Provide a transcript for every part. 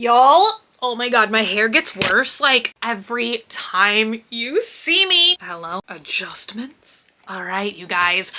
Y'all, oh my god, my hair gets worse like every time you see me. Hello, adjustments. All right, you guys.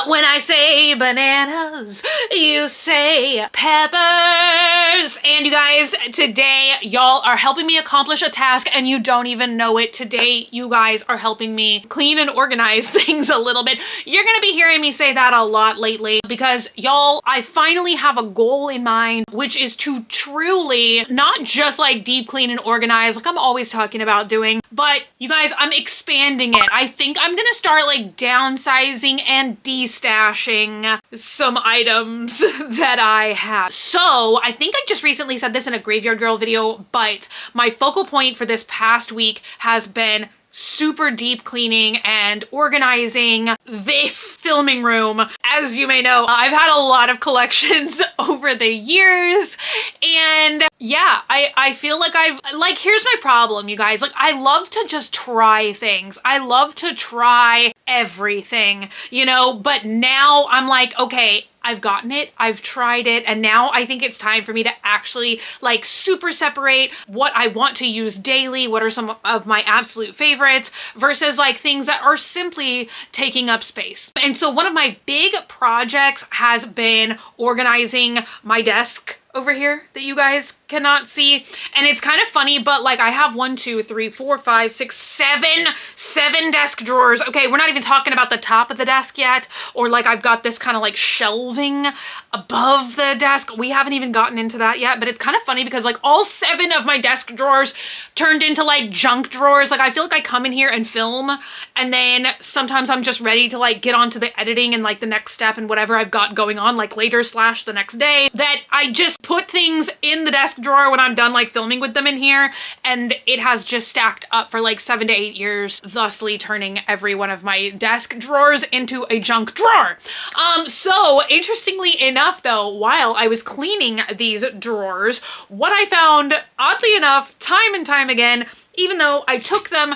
When I say bananas, you say peppers. And you guys, today, y'all are helping me accomplish a task and you don't even know it. Today, you guys are helping me clean and organize things a little bit. You're gonna be hearing me say that a lot lately because y'all, I finally have a goal in mind, which is to truly not just like deep clean and organize like I'm always talking about doing, but you guys, I'm expanding it. I think I'm gonna start like downsizing and destashing some items that I have. So I think I just recently said this in a Graveyard Girl video, but my focal point for this past week has been super deep cleaning and organizing this filming room. As you may know, I've had a lot of collections over the years, and yeah, I feel like here's my problem, you guys. Like, I love to just try things. I love to try everything, you know, but now I'm like, okay, I've gotten it, I've tried it, and now I think it's time for me to actually like super separate what I want to use daily, what are some of my absolute favorites, versus like things that are simply taking up space. And so one of my big projects has been organizing my desk over here that you guys cannot see. And it's kind of funny, but like I have 1, 2, 3, 4, 5, 6, 7 desk drawers. Okay, we're not even talking about the top of the desk yet, or like I've got this kind of like shelving above the desk. We haven't even gotten into that yet, but it's kind of funny because like all 7 of my desk drawers turned into like junk drawers. Like I feel like I come in here and film, and then sometimes I'm just ready to like get onto the editing and like the next step and whatever I've got going on like later / the next day, that I just put things in the desk drawer when I'm done like filming with them in here, and it has just stacked up for like 7 to 8 years, thusly turning every one of my desk drawers into a junk drawer. So interestingly enough though, while I was cleaning these drawers, what I found, oddly enough, time and time again, even though I took them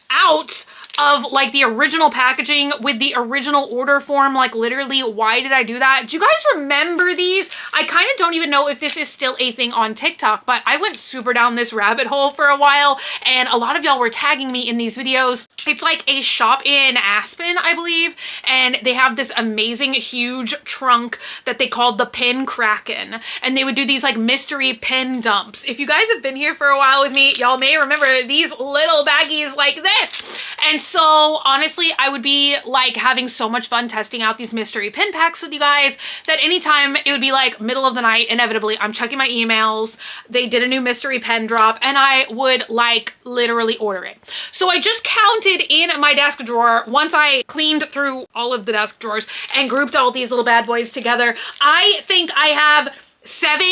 out of like the original packaging with the original order form, like literally, why did I do that? Do you guys remember these? I kind of don't even know if this is still a thing on TikTok, but I went super down this rabbit hole for a while, and a lot of y'all were tagging me in these videos. It's like a shop in Aspen, I believe, and they have this amazing huge trunk that they called the Pin Kraken, and they would do these like mystery pin dumps. If you guys have been here for a while with me, y'all may remember these little baggies like this. And so honestly, I would be like having so much fun testing out these mystery pin packs with you guys that anytime it would be like middle of the night, inevitably I'm checking my emails, they did a new mystery pen drop, and I would like literally order it. So I just counted in my desk drawer, once I cleaned through all of the desk drawers and grouped all these little bad boys together, I think I have 7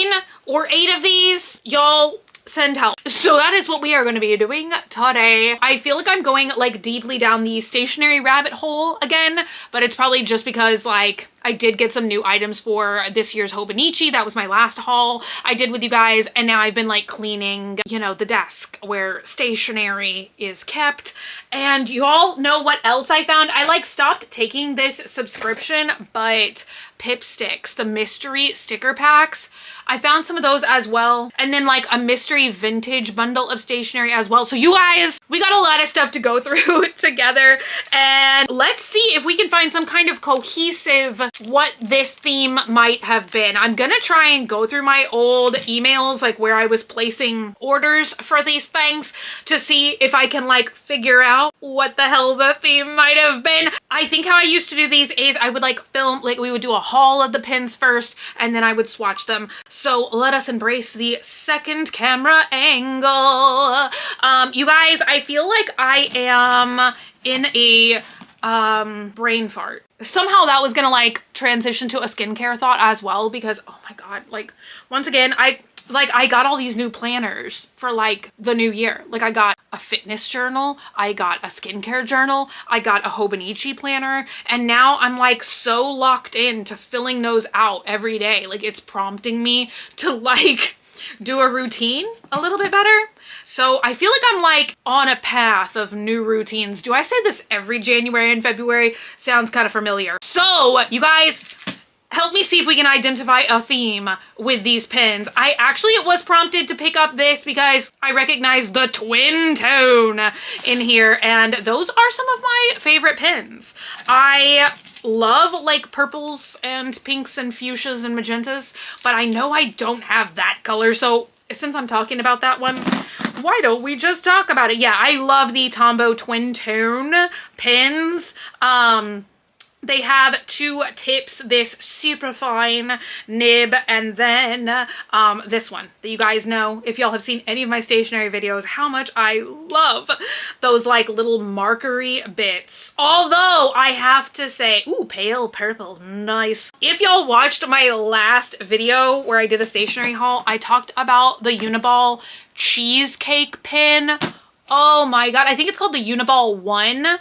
or 8 of these. Y'all, send help. So that is what we are going to be doing today. I feel like I'm going like deeply down the stationery rabbit hole again, but it's probably just because like I did get some new items for this year's Hobonichi. That was my last haul I did with you guys, and now I've been like cleaning, you know, the desk where stationery is kept. And you all know what else I found? I like stopped taking this subscription, but Pip Sticks, the mystery sticker packs, I found some of those as well. And then like a mystery vintage bundle of stationery as well. So you guys, we got a lot of stuff to go through together, and let's see if we can find some kind of cohesive what this theme might have been. I'm gonna try and go through my old emails, like where I was placing orders for these things, to see if I can like figure out what the hell the theme might have been. I think how I used to do these is I would like film, like we would do a haul of the pins first, and then I would swatch them. So let us embrace the second camera angle. You guys, I feel like I am in a brain fart. Somehow that was gonna like transition to a skincare thought as well, because oh my god, like once again, I got all these new planners for like the new year. Like I got a fitness journal, I got a skincare journal, I got a Hobonichi planner, and now I'm like so locked in to filling those out every day. Like it's prompting me to like do a routine a little bit better. So I feel like I'm like on a path of new routines. Do I say this every January and February? Sounds kind of familiar. So you guys, Help me see if we can identify a theme with these pens. I actually was prompted to pick up this because I recognize the twin tone in here, and those are some of my favorite pens. I love like purples and pinks and fuchsias and magentas, but I know I don't have that color, so since I'm talking about that one, why don't we just talk about it? Yeah, I love the Tombow twin tone pens. They have two tips, this super fine nib, and then this one that you guys know, if y'all have seen any of my stationery videos, how much I love those like little markery bits. Although I have to say, ooh, pale purple, nice. If y'all watched my last video where I did a stationery haul, I talked about the Uniball cheesecake pen. Oh my god, I think it's called the Uniball 1.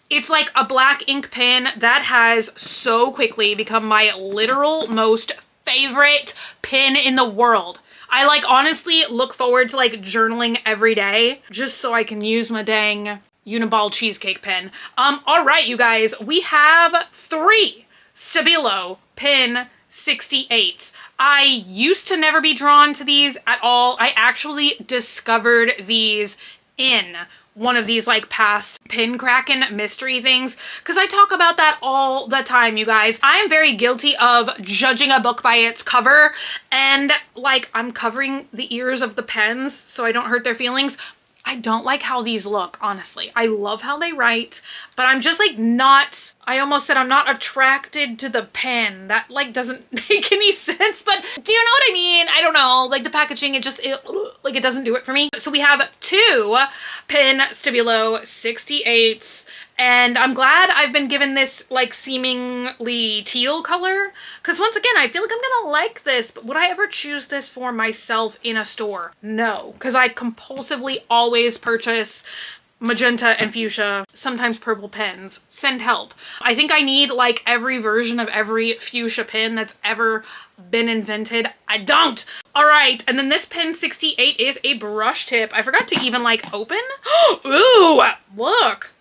It's like a black ink pen that has so quickly become my literal most favorite pen in the world. I like honestly look forward to like journaling every day just so I can use my dang Uniball cheesecake pen. All right, you guys, we have 3 Stabilo pen 68s. I used to never be drawn to these at all. I actually discovered these in one of these like past pin cracking mystery things, because I talk about that all the time, you guys. I am very guilty of judging a book by its cover, and like I'm covering the ears of the pens so I don't hurt their feelings. I don't like how these look, honestly. I love how they write, but I'm just like not, I almost said I'm not attracted to the pen. That like doesn't make any sense, but do you know what I mean? I don't know, like the packaging, it doesn't do it for me. So we have 2 pen Stabilo 68s, and I'm glad I've been given this like seemingly teal color, because once again, I feel like I'm gonna like this, but would I ever choose this for myself in a store? No, because I compulsively always purchase magenta and fuchsia, sometimes purple pens. Send help. I think I need like every version of every fuchsia pen that's ever been invented. I don't. All right, and then this pen 68 is a brush tip. I forgot to even like open. Ooh, look.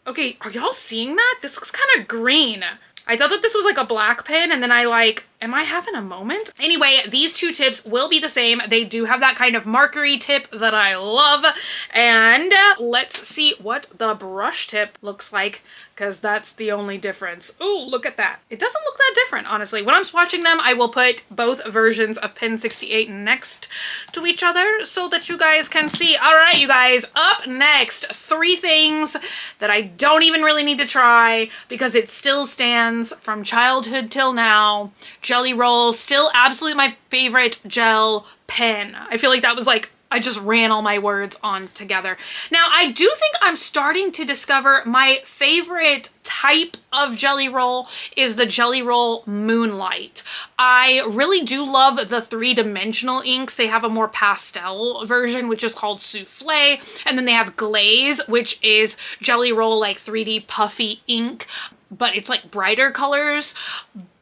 Okay, are y'all seeing that? This looks kind of green. I thought that this was like a black pen, and then I like, am I having a moment? Anyway, these 2 tips will be the same. They do have that kind of markery tip that I love. And let's see what the brush tip looks like, because that's the only difference. Ooh, look at that. It doesn't look that different, honestly. When I'm swatching them, I will put both versions of pen 68 next to each other so that you guys can see. All right, you guys, up next, 3 things that I don't even really need to try because it still stands from childhood till now. Jelly Roll, still absolutely my favorite gel pen. I feel like that was like, I just ran all my words on together. Now, I do think I'm starting to discover my favorite type of Jelly Roll is the Jelly Roll Moonlight. I really do love the 3-dimensional inks. They have a more pastel version, which is called Souffle, and then they have Glaze, which is Jelly Roll like 3D puffy ink, but it's like brighter colors.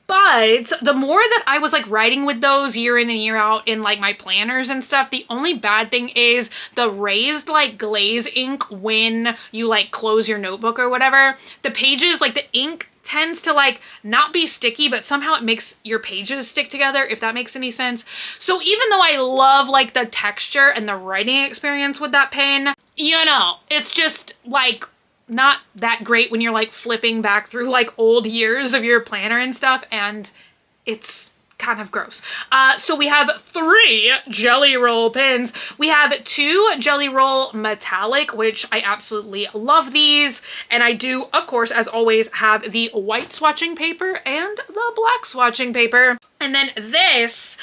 But the more that I was like writing with those year in and year out in like my planners and stuff, the only bad thing is the raised like glaze ink when you like close your notebook or whatever. The pages, like the ink tends to like not be sticky, but somehow it makes your pages stick together, if that makes any sense. So even though I love like the texture and the writing experience with that pen, you know, it's just like not that great when you're like flipping back through like old years of your planner and stuff, and it's kind of gross. So we have 3 Jelly Roll pens. We have 2 Jelly Roll Metallic, which I absolutely love these. And I do, of course, as always, have the white swatching paper and the black swatching paper. And then this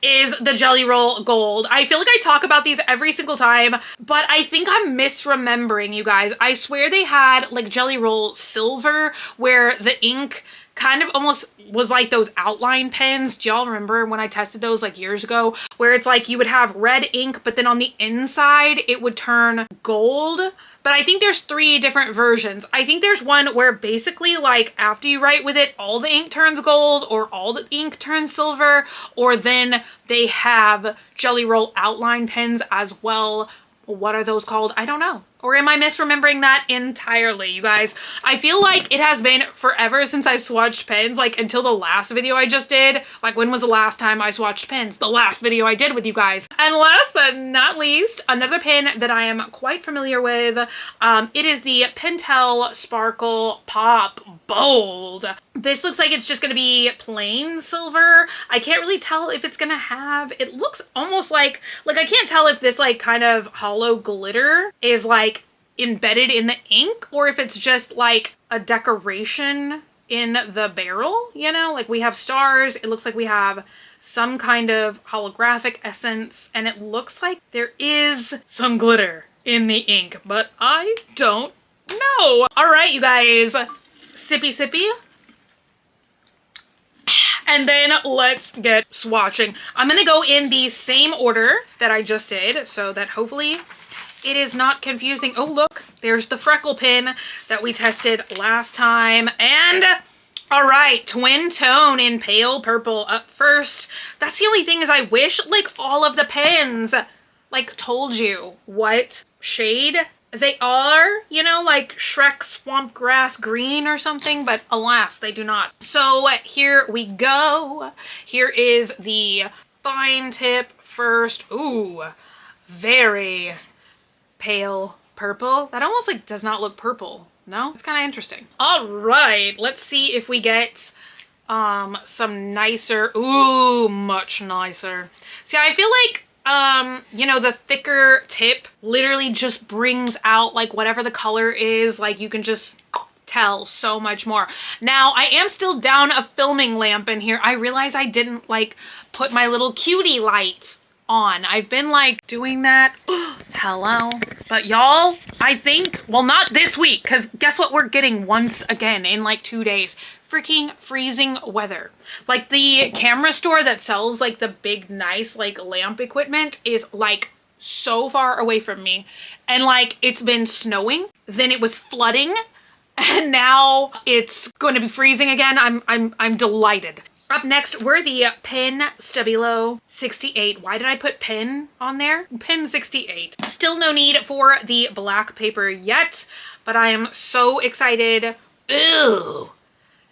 is the Jelly Roll Gold. I feel like I talk about these every single time, but I think I'm misremembering, you guys. I swear they had like Jelly Roll Silver, where the ink kind of almost was like those outline pens. Do y'all remember when I tested those like years ago, where it's like you would have red ink, but then on the inside it would turn gold? But I think there's 3 different versions. I think there's one where basically like after you write with it, all the ink turns gold or all the ink turns silver, or then they have Jelly Roll outline pens as well. What are those called? I don't know. Or am I misremembering that entirely, you guys? I feel like it has been forever since I've swatched pens, like until the last video I just did. Like when was the last time I swatched pens? The last video I did with you guys. And last but not least, another pen that I am quite familiar with. It is the Pentel Sparkle Pop Bold. This looks like it's just gonna be plain silver. I can't really tell if it's gonna have, it looks almost like I can't tell if this like kind of hollow glitter is like embedded in the ink or if it's just like a decoration in the barrel, you know? Like we have stars, it looks like we have some kind of holographic essence, and it looks like there is some glitter in the ink, but I don't know. All right, you guys, sippy sippy. And then let's get swatching. I'm gonna go in the same order that I just did so that hopefully it is not confusing. Oh, look, there's the freckle pin that we tested last time. And all right, twin tone in pale purple up first. That's the only thing is I wish like all of the pens like told you what shade they are, you know, like Shrek Swamp Grass Green or something, but alas, they do not. So here we go. Here is the fine tip first. Ooh, very pale purple. That almost like does not look purple. No, it's kind of interesting. All right, let's see if we get some nicer, ooh, much nicer. See, I feel like you know, the thicker tip literally just brings out like whatever the color is, like you can just tell so much more. Now, I am still down a filming lamp in here. I realize I didn't like put my little cutie light on. I've been like doing that. Hello. But y'all, I think, well, not this week, because guess what we're getting once again in like 2 days? Freaking freezing weather. Like the camera store that sells like the big nice like lamp equipment is like so far away from me, and like it's been snowing, then it was flooding, and now it's going to be freezing again. I'm delighted. Up next, we're the Pen Stabilo 68. Why did I put pen on there? Pen 68. Still no need for the black paper yet, but I am so excited. Ew.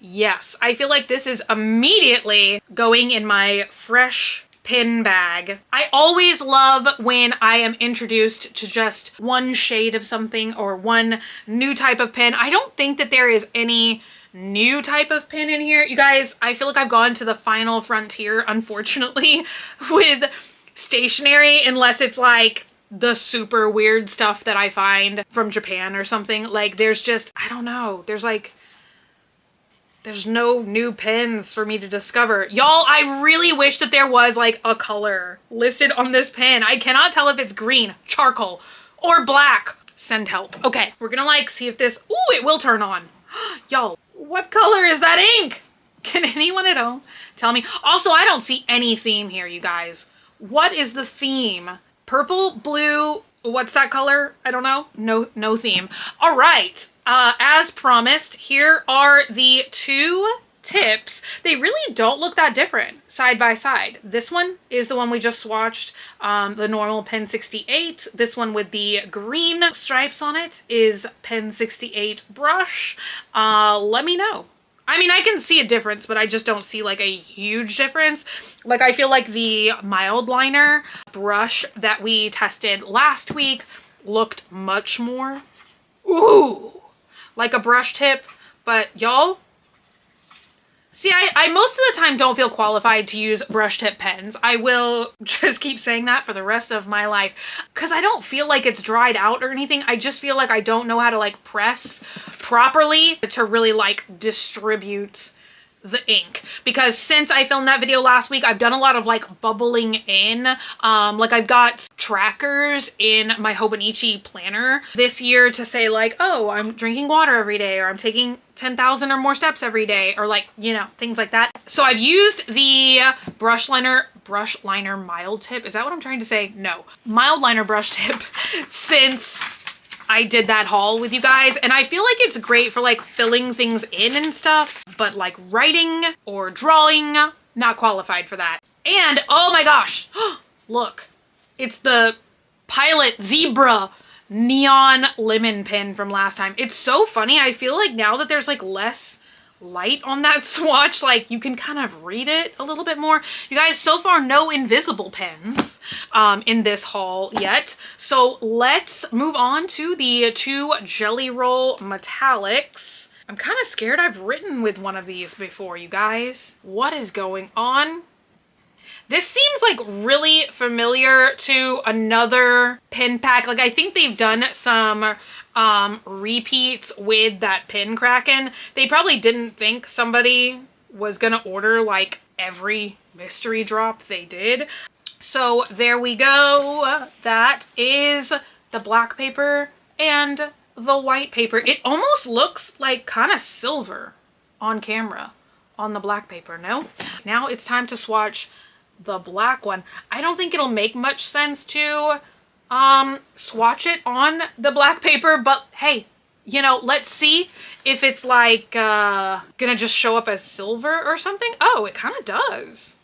Yes, I feel like this is immediately going in my fresh pin bag. I always love when I am introduced to just one shade of something or one new type of pen. I don't think that there is any new type of pen in here. You guys, I feel like I've gone to the final frontier, unfortunately, with stationery, unless it's like the super weird stuff that I find from Japan or something. Like there's just, I don't know, there's no new pens for me to discover. Y'all, I really wish that there was like a color listed on this pen. I cannot tell if it's green, charcoal, or black. Send help. Okay, we're gonna like see if this, ooh, it will turn on. Y'all, what color is that ink? Can anyone at all tell me? Also, I don't see any theme here, you guys. What is the theme? Purple, blue, what's that color? I don't know. No theme. All right. As promised, here are the two tips. They really don't look that different side by side. This one is the one we just swatched, the normal Pen 68. This one with the green stripes on it is Pen 68 brush. Let me know. I mean, I can see a difference, but I just don't see like a huge difference. Like I feel like the mild liner brush that we tested last week looked much more, ooh, like a brush tip. But y'all, see, I most of the time don't feel qualified to use brush tip pens. I will just keep saying that for the rest of my life because I don't feel like it's dried out or anything. I just feel like I don't know how to like press properly to really like distribute the ink, because since I filmed that video last week, I've done a lot of like bubbling in. Like I've got trackers in my Hobonichi planner this year to say like, oh, I'm drinking water every day, or I'm taking 10,000 or more steps every day, or like, you know, things like that. So I've used the brush liner mild tip. Is that what I'm trying to say? No, mild liner brush tip since I did that haul with you guys, and I feel like it's great for like filling things in and stuff, but like writing or drawing, not qualified for that. And oh my gosh, look, it's the Pilot Zebra neon lemon pen from last time. It's so funny. I feel like now that there's like less light on that swatch, like you can kind of read it a little bit more. You guys, so far no invisible pens in this haul yet. So let's move on to the 2 Jelly Roll Metallics. I'm kind of scared. I've written with one of these before, you guys. What is going on? This seems like really familiar to another pen pack. Like I think they've done some repeats with that pin Kraken. They probably didn't think somebody was gonna order like every mystery drop they did. So there we go. That is the black paper and the white paper. It almost looks like kind of silver on camera on the black paper, no? Now it's time to swatch the black one. I don't think it'll make much sense to swatch it on the black paper, but hey, you know, let's see if it's like gonna just show up as silver or something. Oh, it kind of does.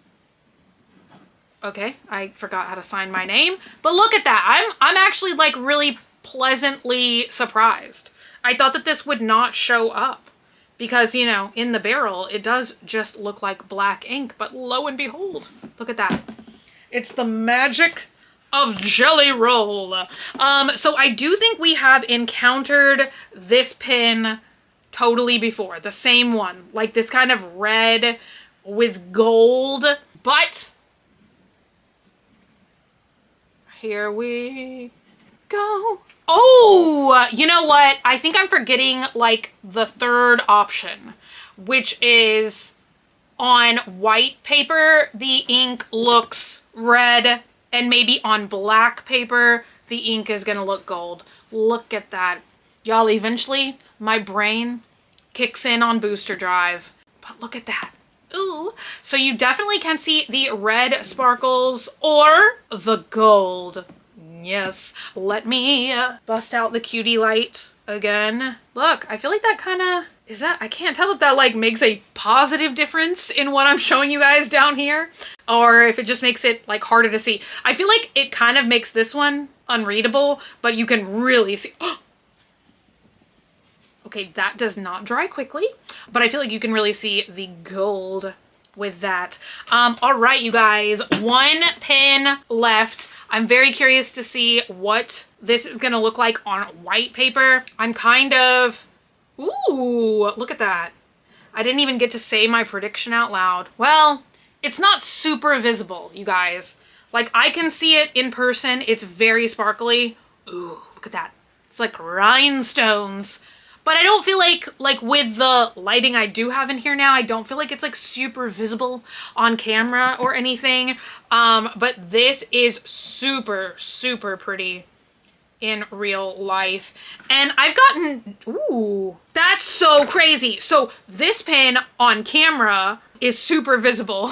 Okay, I forgot how to sign my name, but look at that. I'm actually like really pleasantly surprised. I thought that this would not show up because, you know, in the barrel it does just look like black ink, but lo and behold, look at that. It's the magic of Jelly Roll. So I do think we have encountered this pen totally before. The same one, like this kind of red with gold, but here we go. Oh, you know what? I think I'm forgetting like the third option, which is on white paper, the ink looks red, and maybe on black paper, the ink is gonna look gold. Look at that. Y'all, eventually my brain kicks in on booster drive, but look at that. Ooh. So you definitely can see the red sparkles or the gold. Yes. Let me bust out the cutie light again. Look, I feel like that kind of, is that, I can't tell if that like makes a positive difference in what I'm showing you guys down here, or if it just makes it like harder to see. I feel like it kind of makes this one unreadable, but you can really see. Okay, that does not dry quickly, but I feel like you can really see the gold with that. All right, you guys, 1 pen left. I'm very curious to see what this is gonna look like on white paper. I'm kind of, ooh, look at that. I didn't even get to say my prediction out loud. Well, it's not super visible, you guys. Like, I can see it in person. It's very sparkly. Ooh, look at that. It's like rhinestones. But I don't feel like with the lighting I do have in here now, I don't feel like it's like super visible on camera or anything. But this is super, super pretty in real life. And I've gotten, ooh, that's so crazy. So this pen on camera is super visible,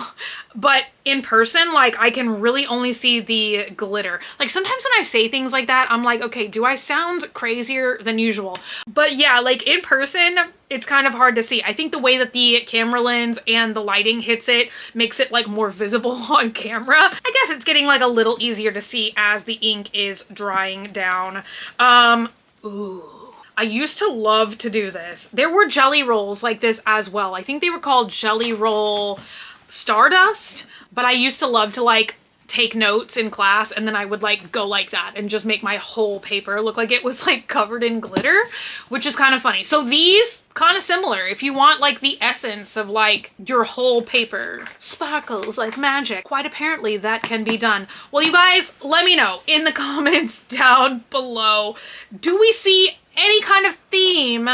but in person, like I can really only see the glitter. Like sometimes when I say things like that, I'm like, okay, do I sound crazier than usual? But yeah, like in person, it's kind of hard to see. I think the way that the camera lens and the lighting hits it makes it like more visible on camera. I guess it's getting like a little easier to see as the ink is drying down. Ooh. I used to love to do this. There were jelly rolls like this as well. I think they were called Jelly Roll Stardust, but I used to love to like take notes in class and then I would like go like that and just make my whole paper look like it was like covered in glitter, which is kind of funny. So these kind of similar. If you want like the essence of like your whole paper sparkles like magic, quite apparently that can be done. Well, you guys, let me know in the comments down below. Do we see any kind of theme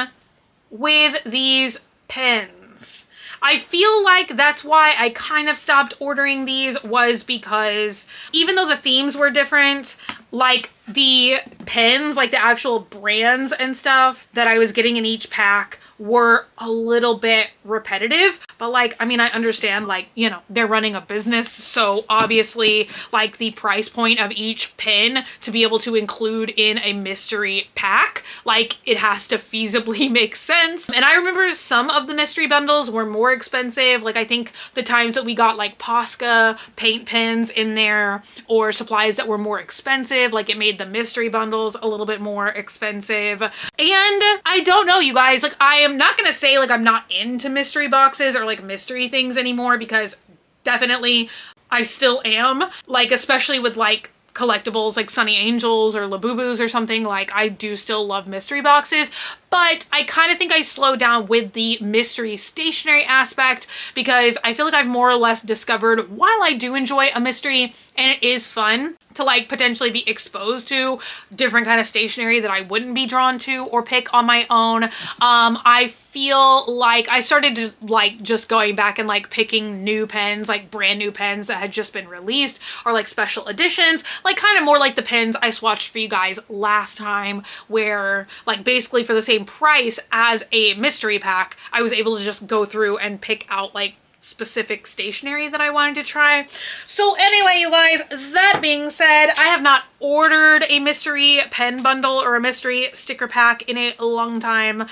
with these pens? I feel like that's why I kind of stopped ordering these, was because even though the themes were different, like the pens, like the actual brands and stuff that I was getting in each pack were a little bit repetitive. But like, I mean, I understand, like, you know, they're running a business, so obviously like the price point of each pen to be able to include in a mystery pack, like it has to feasibly make sense. And I remember some of the mystery bundles were more expensive. Like I think the times that we got like Posca paint pens in there or supplies that were more expensive, like it made the mystery bundles a little bit more expensive. And I don't know, you guys, like I am not gonna say like I'm not into mystery boxes or like mystery things anymore, because definitely I still am, like especially with like collectibles like Sunny Angels or Labubus or something. Like I do still love mystery boxes, but I kind of think I slowed down with the mystery stationery aspect, because I feel like I've more or less discovered, while I do enjoy a mystery and it is fun to like potentially be exposed to different kind of stationery that I wouldn't be drawn to or pick on my own, I feel like I started to like just going back and like picking new pens, like brand new pens that had just been released, or like special editions, like kind of more like the pens I swatched for you guys last time, where like basically for the same price as a mystery pack, I was able to just go through and pick out like specific stationery that I wanted to try. So anyway, you guys, that being said, I have not ordered a mystery pen bundle or a mystery sticker pack in a long time.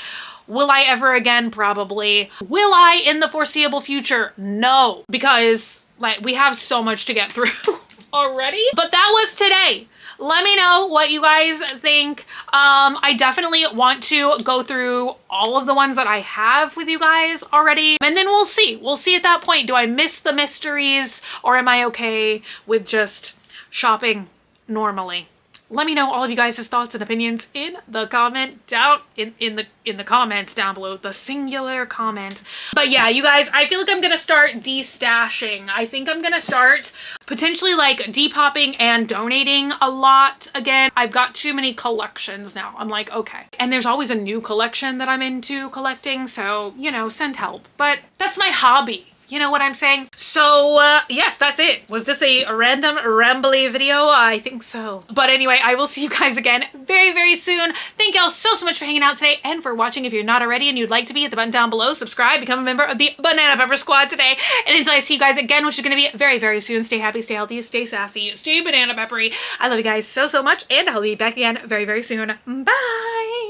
Will I ever again? Probably. Will I in the foreseeable future? No, because like we have so much to get through already. But that was today. Let me know what you guys think. I definitely want to go through all of the ones that I have with you guys already, and then we'll see. We'll see at that point. Do I miss the mysteries, or am I okay with just shopping normally? Let me know all of you guys' thoughts and opinions in the comment down in the comments down below, the singular comment. But yeah, you guys, I feel like I'm gonna start destashing. I think I'm gonna start potentially like depopping and donating a lot again. I've got too many collections now. I'm like, okay. And there's always a new collection that I'm into collecting, so you know, send help. But that's my hobby. You know what I'm saying? So yes, that's it. Was this a random rambly video? I think so. But anyway, I will see you guys again very, very soon. Thank y'all so much for hanging out today and for watching. If you're not already and you'd like to be, hit the button down below, subscribe, become a member of the Banana Pepper Squad today. And until I see you guys again, which is going to be very, very soon, stay happy, stay healthy, stay sassy, stay banana peppery. I love you guys so much, and I'll be back again very, very soon. Bye!